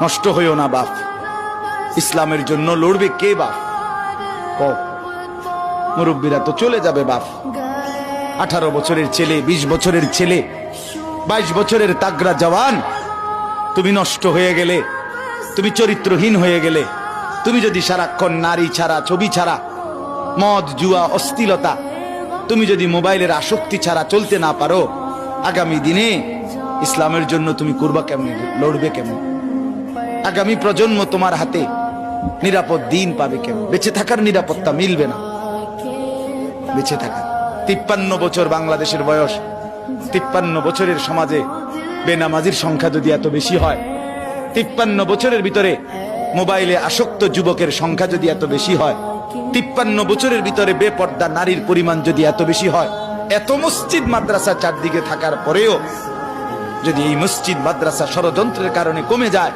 নষ্ট হইও না বাপ। ইসলামের জন্য লড়বে কে বাপ? মুরব্বীরা তো চলে যাবে বাপ। 18 বছরের ছেলে, 20 বছরের ছেলে, 22 বছরের তাগড়া জওয়ান, তুমি নষ্ট হয়ে গেলে, তুমি চরিত্রহীন হয়ে গেলে, তুমি যদি সারাক্ষণ নারী ছাড়া, ছবি ছাড়া, মদ জুয়া অশ্লীলতা, তুমি যদি মোবাইলের আসক্তি ছাড়া চলতে না পারো, আগামী দিনে ইসলামের জন্য তুমি করবা কেমনে, লড়বে কেমন? আগামী প্রজন্ম তোমার হাতে নিরাপদ দিন পাবে কেমন? বেঁচে থাকার নিরাপত্তা মিলবে না। বেঁচে থাকা 53 বছর বাংলাদেশের বয়স, 53 বছরের সমাজে বেনামাজির সংখ্যা যদি এত বেশি হয়, 53 বছরের ভিতরে মোবাইলে আসক্ত যুবকের সংখ্যা যদি এত বেশি হয়, 53 বছরের ভিতরে বেপর্দা নারীর পরিমাণ যদি এত বেশি হয়, এত মসজিদ মাদ্রাসা চারদিকে থাকার পরেও যদি এই মসজিদ মাদ্রাসা ষড়যন্ত্রের কারণে কমে যায়,